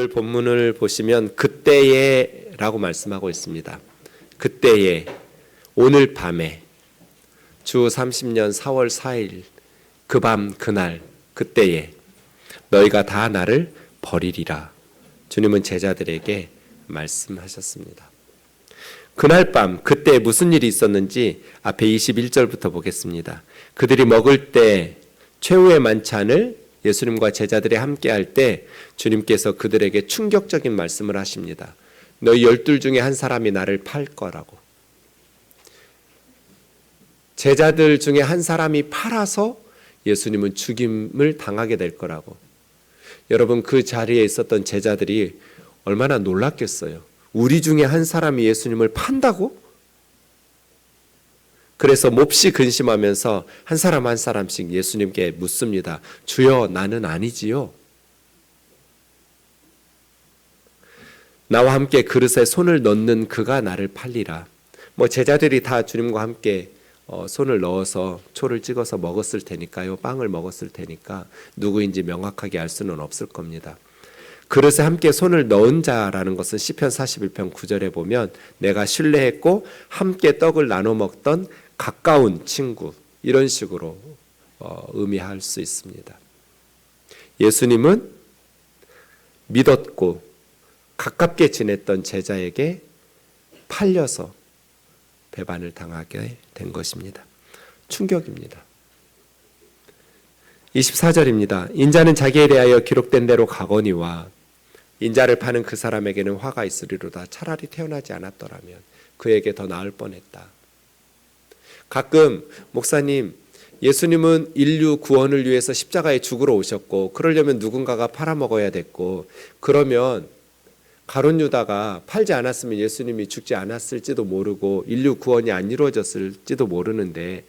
오늘 본문을 보시면 그때에 라고 말씀하고 있습니다. 그때에, 오늘 밤에, 주 30년 4월 4일 그 밤 그날 그때에 너희가 다 나를 버리리라. 주님은 제자들에게 말씀하셨습니다. 그날 밤 그때 무슨 일이 있었는지 앞에 21절부터 보겠습니다. 그들이 먹을 때 최후의 만찬을 예수님과 제자들이 함께 할 때 주님께서 그들에게 충격적인 말씀을 하십니다. 너희 12 중에 한 사람이 나를 팔 거라고. 제자들 중에 한 사람이 팔아서 예수님은 죽임을 당하게 될 거라고. 여러분, 그 자리에 있었던 제자들이 얼마나 놀랐겠어요. 우리 중에 한 사람이 예수님을 판다고? 그래서 몹시 근심하면서 한 사람 한 사람씩 예수님께 묻습니다. 주여, 나는 아니지요. 나와 함께 그릇에 손을 넣는 그가 나를 팔리라. 제자들이 다 주님과 함께 손을 넣어서 초를 찍어서 먹었을 테니까요. 빵을 먹었을 테니까 누구인지 명확하게 알 수는 없을 겁니다. 그릇에 함께 손을 넣은 자라는 것은 시편 41편 9절에 보면 내가 신뢰했고 함께 떡을 나눠 먹던 가까운 친구, 이런 식으로 의미할 수 있습니다. 예수님은 믿었고 가깝게 지냈던 제자에게 팔려서 배반을 당하게 된 것입니다. 충격입니다. 24절입니다. 인자는 자기에 대하여 기록된 대로 가거니와 인자를 파는 그 사람에게는 화가 있으리로다. 차라리 태어나지 않았더라면 그에게 더 나을 뻔했다. 가끔 목사님, 예수님은 인류 구원을 위해서 십자가에 죽으러 오셨고 그러려면 누군가가 팔아먹어야 됐고 그러면 가룟 유다가 팔지 않았으면 예수님이 죽지 않았을지도 모르고 인류 구원이 안 이루어졌을지도 모르는데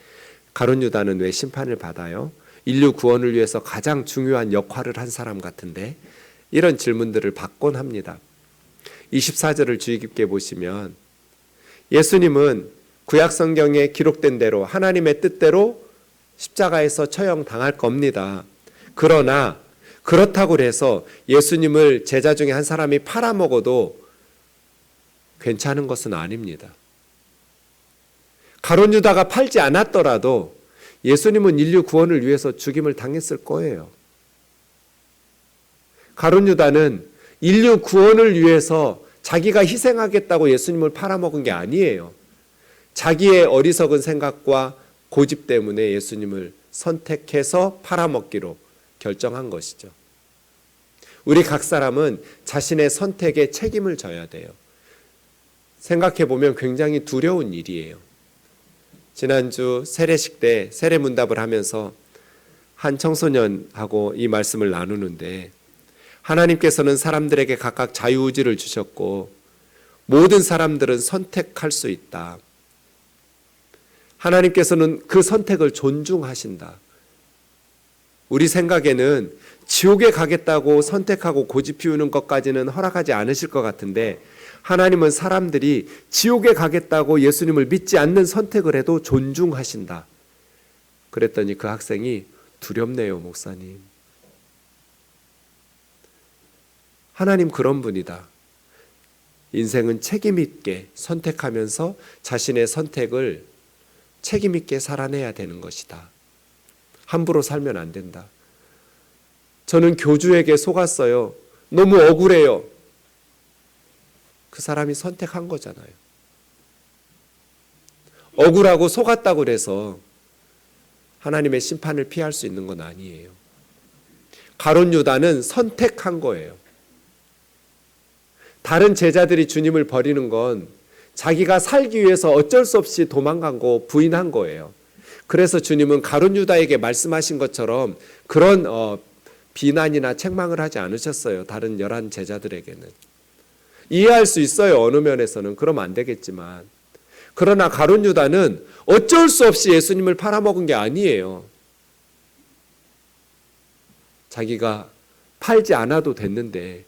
가룟 유다는 왜 심판을 받아요? 인류 구원을 위해서 가장 중요한 역할을 한 사람 같은데, 이런 질문들을 받곤 합니다. 24절을 주의 깊게 보시면 예수님은 구약 성경에 기록된 대로 하나님의 뜻대로 십자가에서 처형당할 겁니다. 그러나 그렇다고 해서 예수님을 제자 중에 한 사람이 팔아먹어도 괜찮은 것은 아닙니다. 가룟 유다가 팔지 않았더라도 예수님은 인류 구원을 위해서 죽임을 당했을 거예요. 가룟 유다는 인류 구원을 위해서 자기가 희생하겠다고 예수님을 팔아먹은 게 아니에요. 자기의 어리석은 생각과 고집 때문에 예수님을 선택해서 팔아먹기로 결정한 것이죠. 우리 각 사람은 자신의 선택에 책임을 져야 돼요. 생각해 보면 굉장히 두려운 일이에요. 지난주 세례식 때 세례문답을 하면서 한 청소년하고 이 말씀을 나누는데, 하나님께서는 사람들에게 각각 자유의지를 주셨고 모든 사람들은 선택할 수 있다. 하나님께서는 그 선택을 존중하신다. 우리 생각에는 지옥에 가겠다고 선택하고 고집 피우는 것까지는 허락하지 않으실 것 같은데, 하나님은 사람들이 지옥에 가겠다고 예수님을 믿지 않는 선택을 해도 존중하신다. 그랬더니 그 학생이 두렵네요, 목사님. 하나님 그런 분이다. 인생은 책임 있게 선택하면서 자신의 선택을 책임 있게 살아내야 되는 것이다. 함부로 살면 안 된다. 저는 교주에게 속았어요. 너무 억울해요. 그 사람이 선택한 거잖아요. 억울하고 속았다고 그래서 하나님의 심판을 피할 수 있는 건 아니에요. 가룟 유다는 선택한 거예요. 다른 제자들이 주님을 버리는 건 자기가 살기 위해서 어쩔 수 없이 도망간 거, 부인한 거예요. 그래서 주님은 가룟 유다에게 말씀하신 것처럼 그런 비난이나 책망을 하지 않으셨어요. 다른 11 제자들에게는. 이해할 수 있어요. 어느 면에서는. 그러면 안 되겠지만. 그러나 가룟 유다는 어쩔 수 없이 예수님을 팔아먹은 게 아니에요. 자기가 팔지 않아도 됐는데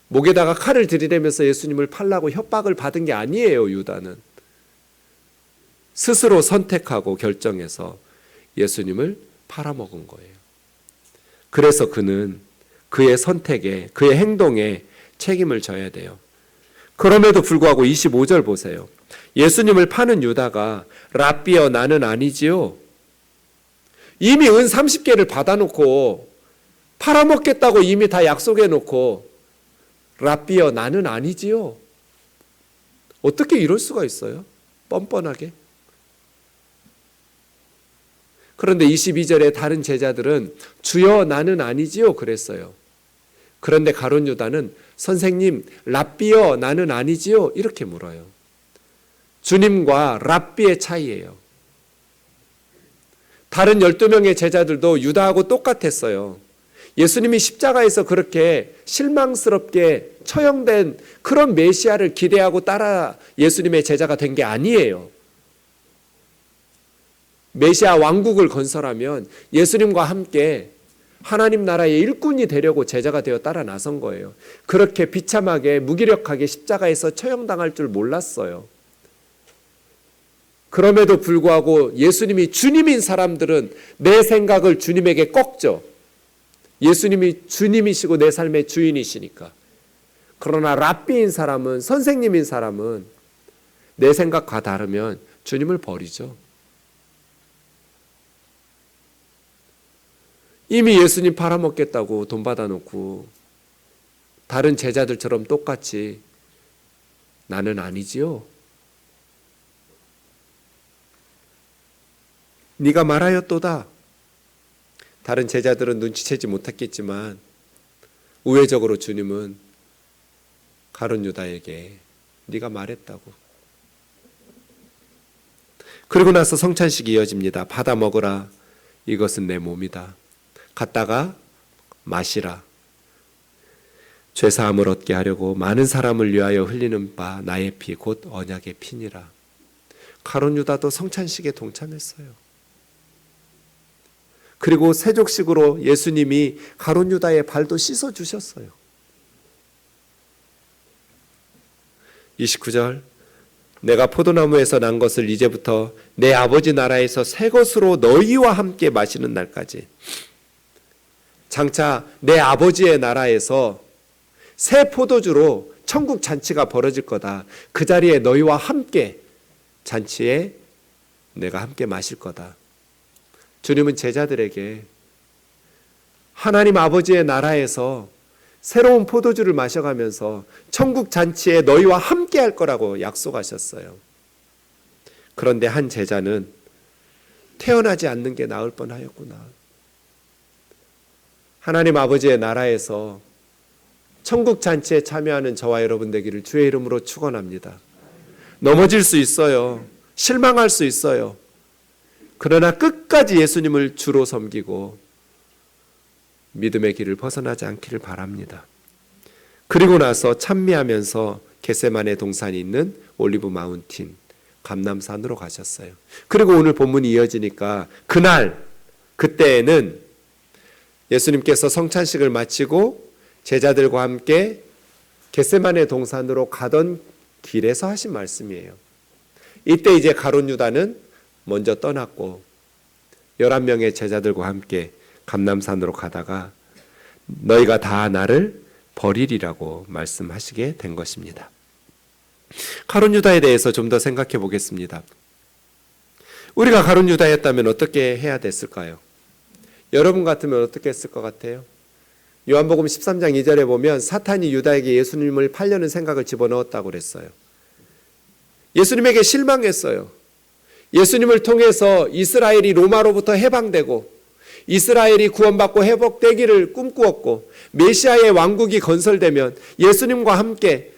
목에다가 칼을 들이대면서 예수님을 팔라고 협박을 받은 게 아니에요. 유다는 스스로 선택하고 결정해서 예수님을 팔아먹은 거예요. 그래서 그는 그의 선택에, 그의 행동에 책임을 져야 돼요. 그럼에도 불구하고 25절 보세요. 예수님을 파는 유다가 랍비여 나는 아니지요. 이미 은 30개를 받아놓고 팔아먹겠다고 이미 다 약속해놓고 랍비여 나는 아니지요. 어떻게 이럴 수가 있어요? 뻔뻔하게. 그런데 22절에 다른 제자들은 주여 나는 아니지요 그랬어요. 그런데 가룟 유다는 선생님 랍비여 나는 아니지요 이렇게 물어요. 주님과 랍비의 차이예요. 다른 12명의 제자들도 유다하고 똑같았어요. 예수님이 십자가에서 그렇게 실망스럽게 처형된 그런 메시아를 기대하고 따라 예수님의 제자가 된 게 아니에요. 메시아 왕국을 건설하면 예수님과 함께 하나님 나라의 일꾼이 되려고 제자가 되어 따라 나선 거예요. 그렇게 비참하게 무기력하게 십자가에서 처형당할 줄 몰랐어요. 그럼에도 불구하고 예수님이 주님인 사람들은 내 생각을 주님에게 꺾죠. 예수님이 주님이시고 내 삶의 주인이시니까. 그러나 랍비인 사람은, 선생님인 사람은 내 생각과 다르면 주님을 버리죠. 이미 예수님 팔아먹겠다고 돈 받아놓고 다른 제자들처럼 똑같이 나는 아니지요. 네가 말하였도다. 다른 제자들은 눈치채지 못했겠지만 우회적으로 주님은 가룟 유다에게 네가 말했다고. 그리고 나서 성찬식이 이어집니다. 받아 먹으라. 이것은 내 몸이다. 갖다가 마시라. 죄사함을 얻게 하려고 많은 사람을 위하여 흘리는 바 나의 피 곧 언약의 피니라. 가룟 유다도 성찬식에 동참했어요. 그리고 세족식으로 예수님이 가룟 유다의 발도 씻어 주셨어요. 29절 내가 포도나무에서 난 것을 이제부터 내 아버지 나라에서 새 것으로 너희와 함께 마시는 날까지. 장차 내 아버지의 나라에서 새 포도주로 천국 잔치가 벌어질 거다. 그 자리에 너희와 함께 잔치에 내가 함께 마실 거다. 주님은 제자들에게 하나님 아버지의 나라에서 새로운 포도주를 마셔가면서 천국 잔치에 너희와 함께 할 거라고 약속하셨어요. 그런데 한 제자는 태어나지 않는 게 나을 뻔하였구나. 하나님 아버지의 나라에서 천국 잔치에 참여하는 저와 여러분 되기를 주의 이름으로 축원합니다. 넘어질 수 있어요. 실망할 수 있어요. 그러나 끝까지 예수님을 주로 섬기고 믿음의 길을 벗어나지 않기를 바랍니다. 그리고 나서 찬미하면서 겟세마네 동산이 있는 올리브 마운틴 감람산으로 가셨어요. 그리고 오늘 본문이 이어지니까 그때에는 예수님께서 성찬식을 마치고 제자들과 함께 겟세마네 동산으로 가던 길에서 하신 말씀이에요. 이때 이제 가룟 유다는 먼저 떠났고 11명의 제자들과 함께 감람산으로 가다가 너희가 다 나를 버리리라고 말씀하시게 된 것입니다. 가룟 유다에 대해서 좀 더 생각해 보겠습니다. 우리가 가룟 유다였다면 어떻게 해야 됐을까요? 여러분 같으면 어떻게 했을 것 같아요? 요한복음 13장 2절에 보면 사탄이 유다에게 예수님을 팔려는 생각을 집어넣었다고 그랬어요. 예수님에게 실망했어요. 예수님을 통해서 이스라엘이 로마로부터 해방되고 이스라엘이 구원받고 회복되기를 꿈꾸었고 메시아의 왕국이 건설되면 예수님과 함께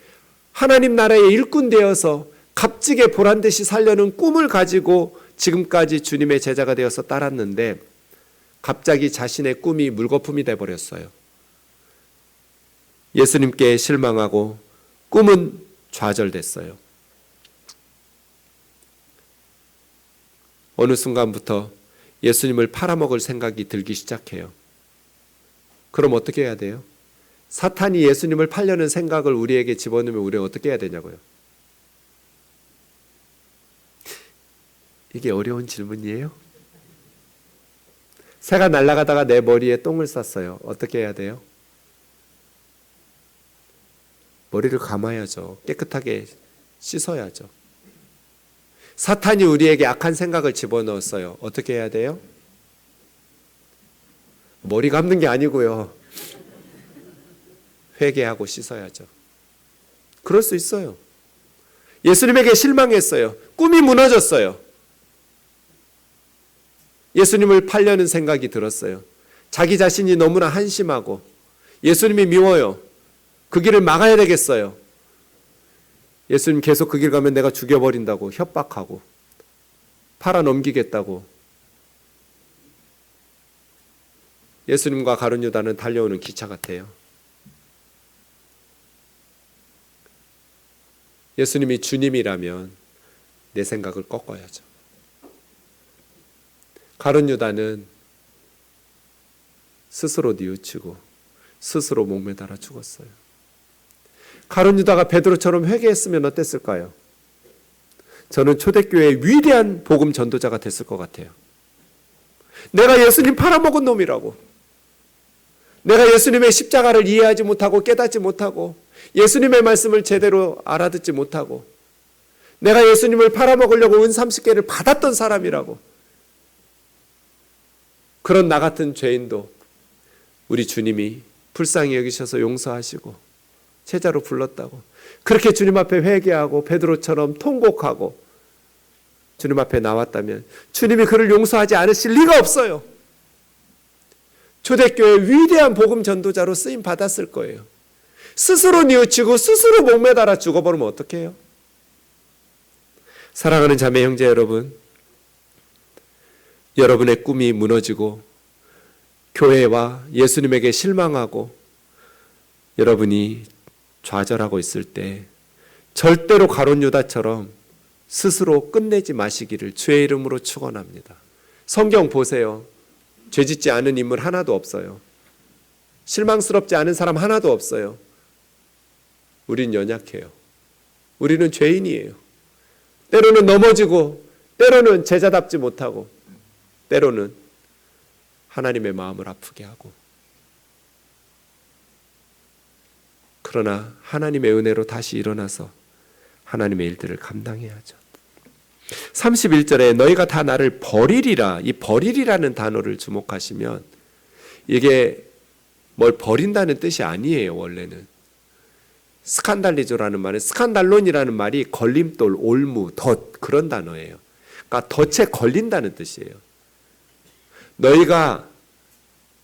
하나님 나라의 일꾼 되어서 값지게 보란듯이 살려는 꿈을 가지고 지금까지 주님의 제자가 되어서 따랐는데 갑자기 자신의 꿈이 물거품이 되어버렸어요. 예수님께 실망하고 꿈은 좌절됐어요. 어느 순간부터 예수님을 팔아먹을 생각이 들기 시작해요. 그럼 어떻게 해야 돼요? 사탄이 예수님을 팔려는 생각을 우리에게 집어넣으면 우리는 어떻게 해야 되냐고요? 이게 어려운 질문이에요? 새가 날아가다가 내 머리에 똥을 쌌어요. 어떻게 해야 돼요? 머리를 감아야죠. 깨끗하게 씻어야죠. 사탄이 우리에게 악한 생각을 집어넣었어요. 어떻게 해야 돼요? 머리 감는 게 아니고요. 회개하고 씻어야죠. 그럴 수 있어요. 예수님에게 실망했어요. 꿈이 무너졌어요. 예수님을 팔려는 생각이 들었어요. 자기 자신이 너무나 한심하고 예수님이 미워요. 그 길을 막아야 되겠어요. 예수님 계속 그 길 가면 내가 죽여버린다고 협박하고 팔아넘기겠다고. 예수님과 가룟 유다는 달려오는 기차 같아요. 예수님이 주님이라면 내 생각을 꺾어야죠. 가룟 유다는 스스로 뉘우치고 스스로 목매달아 죽었어요. 가룟 유다가 베드로처럼 회개했으면 어땠을까요? 저는 초대교회의 위대한 복음 전도자가 됐을 것 같아요. 내가 예수님 팔아먹은 놈이라고. 내가 예수님의 십자가를 이해하지 못하고 깨닫지 못하고 예수님의 말씀을 제대로 알아듣지 못하고 내가 예수님을 팔아먹으려고 은 30개를 받았던 사람이라고. 그런 나 같은 죄인도 우리 주님이 불쌍히 여기셔서 용서하시고 제자로 불렀다고. 그렇게 주님 앞에 회개하고 베드로처럼 통곡하고 주님 앞에 나왔다면 주님이 그를 용서하지 않으실 리가 없어요. 초대교회의 위대한 복음 전도자로 쓰임 받았을 거예요. 스스로 뉘우치고 스스로 목매달아 죽어버리면 어떡해요? 사랑하는 자매 형제 여러분, 여러분의 꿈이 무너지고 교회와 예수님에게 실망하고 여러분이 좌절하고 있을 때 절대로 가룟 유다처럼 스스로 끝내지 마시기를 주의 이름으로 축원합니다. 성경 보세요. 죄짓지 않은 인물 하나도 없어요. 실망스럽지 않은 사람 하나도 없어요. 우린 연약해요. 우리는 죄인이에요. 때로는 넘어지고 때로는 제자답지 못하고 때로는 하나님의 마음을 아프게 하고 그러나 하나님의 은혜로 다시 일어나서 하나님의 일들을 감당해야죠. 31절에 너희가 다 나를 버리리라, 이 버리리라는 단어를 주목하시면 이게 뭘 버린다는 뜻이 아니에요. 원래는 스칸달리조라는 말은 스칸달론이라는 말이 걸림돌, 올무, 덫 그런 단어예요. 그러니까 덫에 걸린다는 뜻이에요. 너희가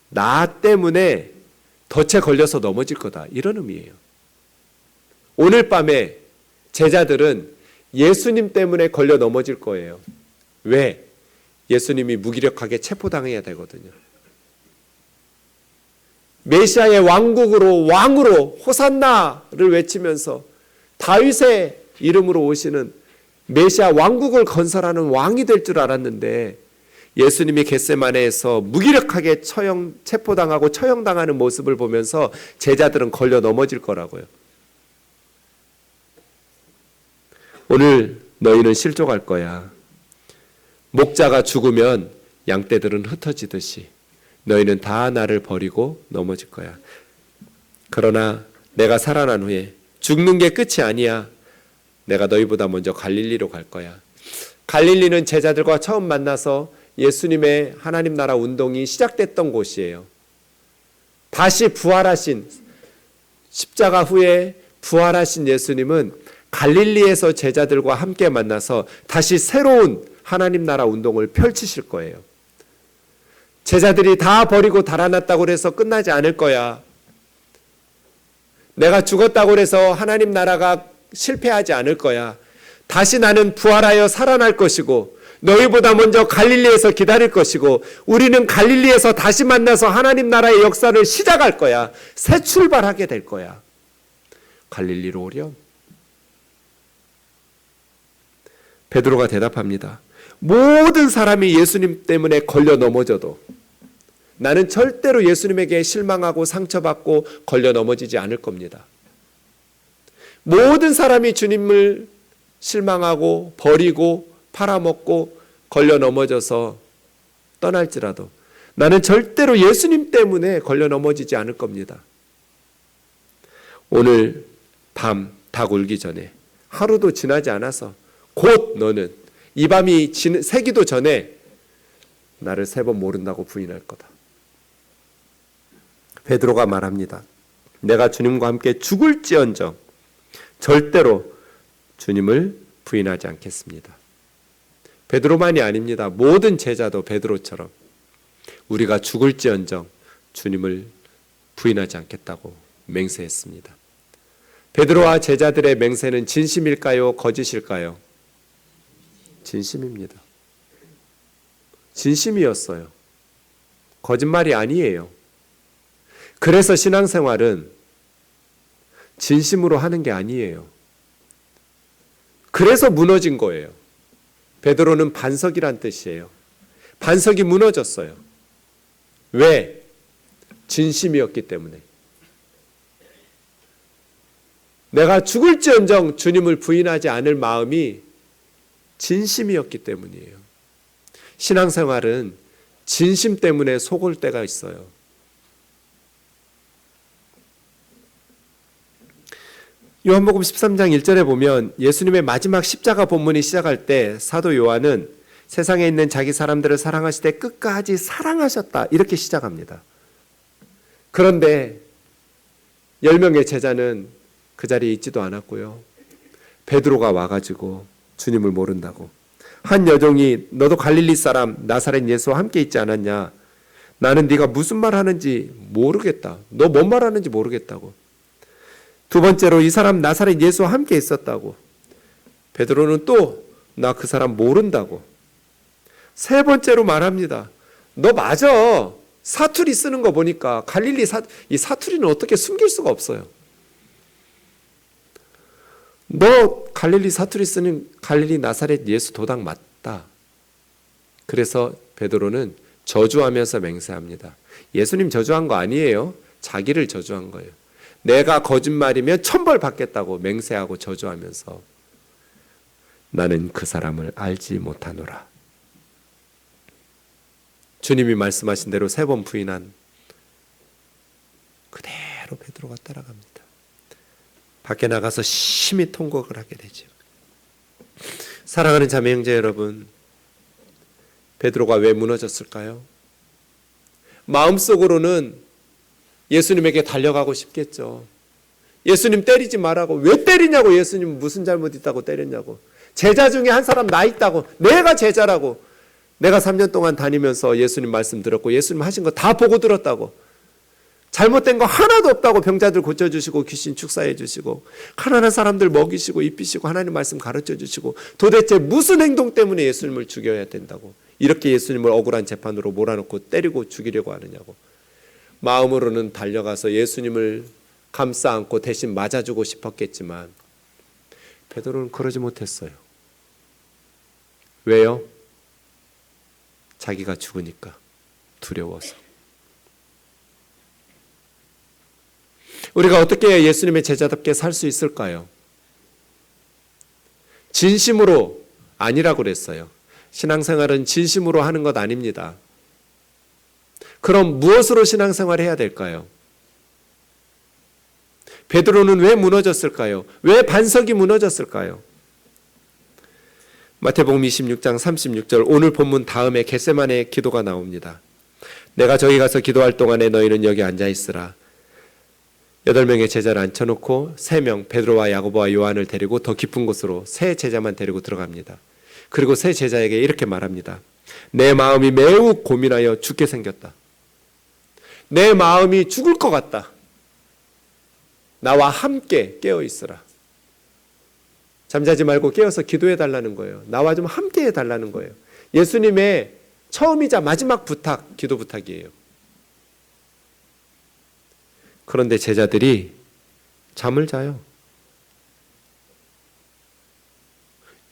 나 때문에 덫에 걸려서 넘어질 거다 이런 의미예요. 오늘 밤에 제자들은 예수님 때문에 걸려 넘어질 거예요. 왜? 예수님이 무기력하게 체포당해야 되거든요. 메시아의 왕국으로 왕으로 호산나를 외치면서 다윗의 이름으로 오시는 메시아 왕국을 건설하는 왕이 될 줄 알았는데 예수님이 겟세마네에서 무기력하게 체포당하고 처형당하는 모습을 보면서 제자들은 걸려 넘어질 거라고요. 오늘 너희는 실족할 거야. 목자가 죽으면 양떼들은 흩어지듯이 너희는 다 나를 버리고 넘어질 거야. 그러나 내가 살아난 후에 죽는 게 끝이 아니야. 내가 너희보다 먼저 갈릴리로 갈 거야. 갈릴리는 제자들과 처음 만나서 예수님의 하나님 나라 운동이 시작됐던 곳이에요. 다시 부활하신 십자가 후에 부활하신 예수님은 갈릴리에서 제자들과 함께 만나서 다시 새로운 하나님 나라 운동을 펼치실 거예요. 제자들이 다 버리고 달아났다고 해서 끝나지 않을 거야. 내가 죽었다고 해서 하나님 나라가 실패하지 않을 거야. 다시 나는 부활하여 살아날 것이고 너희보다 먼저 갈릴리에서 기다릴 것이고 우리는 갈릴리에서 다시 만나서 하나님 나라의 역사를 시작할 거야. 새 출발하게 될 거야. 갈릴리로 오렴. 베드로가 대답합니다. 모든 사람이 예수님 때문에 걸려 넘어져도 나는 절대로 예수님에게 실망하고 상처받고 걸려 넘어지지 않을 겁니다. 모든 사람이 주님을 실망하고 버리고 팔아먹고 걸려 넘어져서 떠날지라도 나는 절대로 예수님 때문에 걸려 넘어지지 않을 겁니다. 오늘 밤 닭 울기 전에, 하루도 지나지 않아서 곧 너는 이 밤이 새기도 전에 나를 3번 모른다고 부인할 거다. 베드로가 말합니다. 내가 주님과 함께 죽을지언정 절대로 주님을 부인하지 않겠습니다. 베드로만이 아닙니다. 모든 제자도 베드로처럼 우리가 죽을지언정 주님을 부인하지 않겠다고 맹세했습니다. 베드로와 제자들의 맹세는 진심일까요? 거짓일까요? 진심입니다. 진심이었어요. 거짓말이 아니에요. 그래서 신앙생활은 진심으로 하는 게 아니에요. 그래서 무너진 거예요. 베드로는 반석이란 뜻이에요. 반석이 무너졌어요. 왜? 진심이었기 때문에. 내가 죽을지언정 주님을 부인하지 않을 마음이 진심이었기 때문이에요. 신앙생활은 진심 때문에 속을 때가 있어요. 요한복음 13장 1절에 보면 예수님의 마지막 십자가 본문이 시작할 때 사도 요한은 세상에 있는 자기 사람들을 사랑하시되 끝까지 사랑하셨다 이렇게 시작합니다. 그런데 10명의 제자는 그 자리에 있지도 않았고요. 베드로가 와가지고 주님을 모른다고. 한 여종이 너도 갈릴리 사람 나사렛 예수와 함께 있지 않았냐? 나는 네가 무슨 말 하는지 모르겠다. 너 뭔 말하는지 모르겠다고. 두 번째로 이 사람 나사렛 예수와 함께 있었다고. 베드로는 또 나 그 사람 모른다고. 세 번째로 말합니다. 너 맞아. 사투리 쓰는 거 보니까 이 사투리는 어떻게 숨길 수가 없어요. 너 갈릴리 사투리 쓰는 갈릴리 나사렛 예수 도당 맞다. 그래서 베드로는 저주하면서 맹세합니다. 예수님 저주한 거 아니에요. 자기를 저주한 거예요. 내가 거짓말이면 천벌 받겠다고 맹세하고 저주하면서 나는 그 사람을 알지 못하노라. 주님이 말씀하신 대로 3번 부인한 그대로 베드로가 따라갑니다. 밖에 나가서 심히 통곡을 하게 되죠. 사랑하는 자매 형제 여러분, 베드로가 왜 무너졌을까요? 마음속으로는 예수님에게 달려가고 싶겠죠. 예수님 때리지 말라고. 왜 때리냐고. 예수님 무슨 잘못 있다고 때렸냐고. 제자 중에 한 사람 나 있다고. 내가 제자라고. 내가 3년 동안 다니면서 예수님 말씀 들었고 예수님 하신 거 다 보고 들었다고. 잘못된 거 하나도 없다고. 병자들 고쳐주시고 귀신 축사해 주시고 가난한 사람들 먹이시고 입히시고 하나님 말씀 가르쳐 주시고 도대체 무슨 행동 때문에 예수님을 죽여야 된다고. 이렇게 예수님을 억울한 재판으로 몰아넣고 때리고 죽이려고 하느냐고. 마음으로는 달려가서 예수님을 감싸 안고 대신 맞아주고 싶었겠지만 베드로는 그러지 못했어요. 왜요? 자기가 죽으니까 두려워서. 우리가 어떻게 예수님의 제자답게 살 수 있을까요? 진심으로 아니라고 그랬어요. 신앙생활은 진심으로 하는 것 아닙니다. 그럼 무엇으로 신앙생활을 해야 될까요? 베드로는 왜 무너졌을까요? 왜 반석이 무너졌을까요? 마태복음 26장 36절 오늘 본문 다음에 겟세마네 기도가 나옵니다. 내가 저기 가서 기도할 동안에 너희는 여기 앉아있으라. 8명의 제자를 앉혀놓고 3명 베드로와 야고보와 요한을 데리고 더 깊은 곳으로 세 제자만 데리고 들어갑니다. 그리고 세 제자에게 이렇게 말합니다. 내 마음이 매우 고민하여 죽게 생겼다. 내 마음이 죽을 것 같다. 나와 함께 깨어있으라. 잠자지 말고 깨어서 기도해달라는 거예요. 나와 좀 함께 해달라는 거예요. 예수님의 처음이자 마지막 부탁, 기도 부탁이에요. 그런데 제자들이 잠을 자요.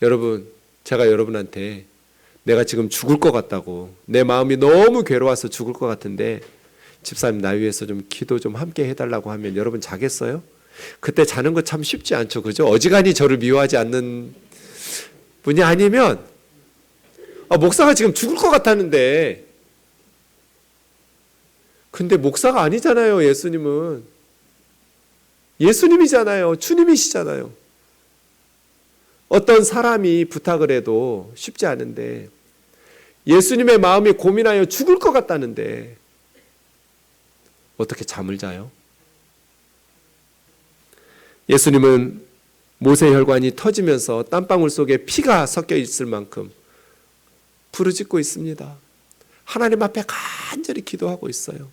여러분, 제가 여러분한테 내가 지금 죽을 것 같다고, 내 마음이 너무 괴로워서 죽을 것 같은데 집사님 나 위해서 좀 기도 좀 함께 해달라고 하면 여러분 자겠어요? 그때 자는 거 참 쉽지 않죠. 그죠? 어지간히 저를 미워하지 않는 분이 아니면 목사가 지금 죽을 것 같았는데, 근데 목사가 아니잖아요. 예수님은 예수님이잖아요. 주님이시잖아요. 어떤 사람이 부탁을 해도 쉽지 않은데 예수님의 마음이 고민하여 죽을 것 같다는데 어떻게 잠을 자요? 예수님은 모세 혈관이 터지면서 땀방울 속에 피가 섞여 있을 만큼 부르짖고 있습니다. 하나님 앞에 간절히 기도하고 있어요.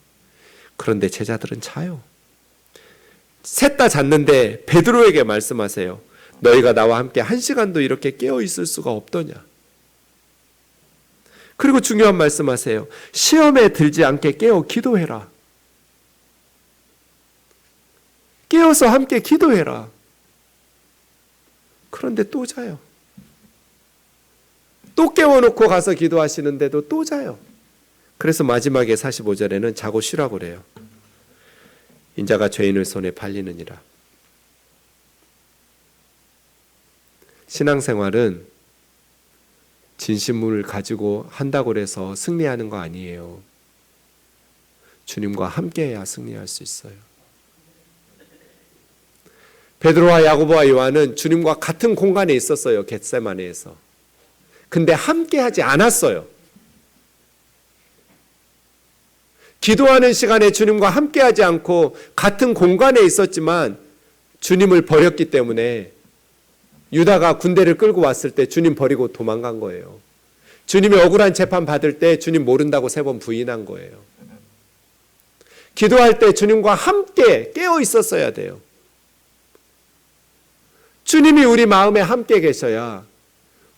그런데 제자들은 자요. 셋 다 잤는데 베드로에게 말씀하세요. 너희가 나와 함께 1시간도 이렇게 깨어 있을 수가 없더냐. 그리고 중요한 말씀하세요. 시험에 들지 않게 깨어 기도해라. 깨어서 함께 기도해라. 그런데 또 자요. 또 깨워놓고 가서 기도하시는데도 또 자요. 그래서 마지막에 45절에는 자고 쉬라고 그래요. 인자가 죄인의 손에 팔리느니라. 신앙생활은 진심을 가지고 한다고 해서 승리하는 거 아니에요. 주님과 함께해야 승리할 수 있어요. 베드로와 야고보와 요한은 주님과 같은 공간에 있었어요. 겟세마네에서. 근데 함께하지 않았어요. 기도하는 시간에 주님과 함께하지 않고 같은 공간에 있었지만 주님을 버렸기 때문에 유다가 군대를 끌고 왔을 때 주님 버리고 도망간 거예요. 주님이 억울한 재판 받을 때 주님 모른다고 3번 부인한 거예요. 기도할 때 주님과 함께 깨어 있었어야 돼요. 주님이 우리 마음에 함께 계셔야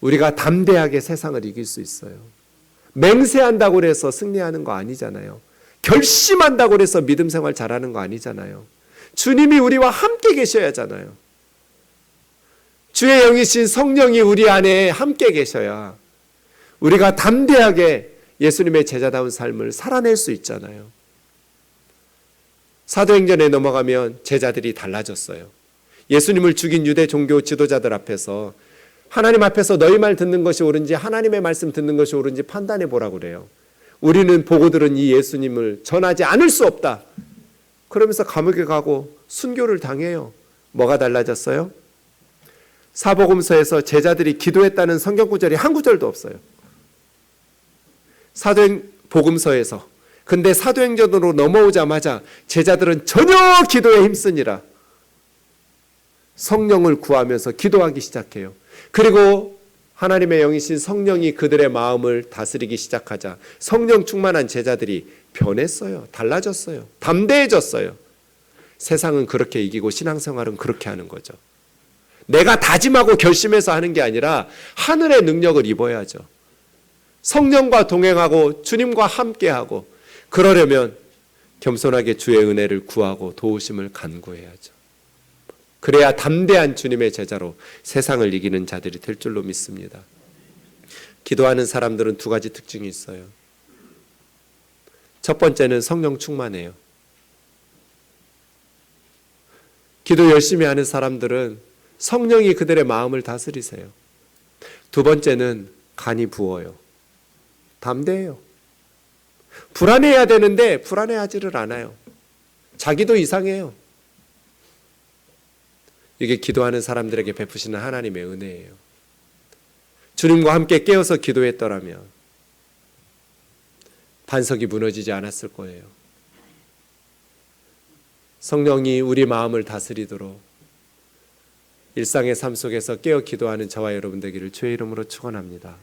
우리가 담대하게 세상을 이길 수 있어요. 맹세한다고 해서 승리하는 거 아니잖아요. 결심한다고 해서 믿음 생활 잘하는 거 아니잖아요. 주님이 우리와 함께 계셔야 하잖아요. 주의 영이신 성령이 우리 안에 함께 계셔야 우리가 담대하게 예수님의 제자다운 삶을 살아낼 수 있잖아요. 사도행전에 넘어가면 제자들이 달라졌어요. 예수님을 죽인 유대 종교 지도자들 앞에서 하나님 앞에서 너희 말 듣는 것이 옳은지 하나님의 말씀 듣는 것이 옳은지 판단해 보라고 그래요. 우리는 보고 들은 이 예수님을 전하지 않을 수 없다. 그러면서 감옥에 가고 순교를 당해요. 뭐가 달라졌어요? 사복음서에서 제자들이 기도했다는 성경 구절이 한 구절도 없어요. 복음서에서. 근데 사도행전으로 넘어오자마자 제자들은 전혀 기도에 힘쓰니라. 성령을 구하면서 기도하기 시작해요. 그리고 하나님의 영이신 성령이 그들의 마음을 다스리기 시작하자 성령 충만한 제자들이 변했어요. 달라졌어요. 담대해졌어요. 세상은 그렇게 이기고 신앙생활은 그렇게 하는 거죠. 내가 다짐하고 결심해서 하는 게 아니라 하늘의 능력을 입어야죠. 성령과 동행하고 주님과 함께하고 그러려면 겸손하게 주의 은혜를 구하고 도우심을 간구해야죠. 그래야 담대한 주님의 제자로 세상을 이기는 자들이 될 줄로 믿습니다. 기도하는 사람들은 2가지 특징이 있어요. 첫 번째는 성령 충만해요. 기도 열심히 하는 사람들은 성령이 그들의 마음을 다스리세요. 2번째는 간이 부어요. 담대해요. 불안해야 되는데 불안해하지를 않아요. 자기도 이상해요. 이게 기도하는 사람들에게 베푸시는 하나님의 은혜예요. 주님과 함께 깨어서 기도했더라면 반석이 무너지지 않았을 거예요. 성령이 우리 마음을 다스리도록 일상의 삶 속에서 깨어 기도하는 저와 여러분 되기를 주의 이름으로 축원합니다.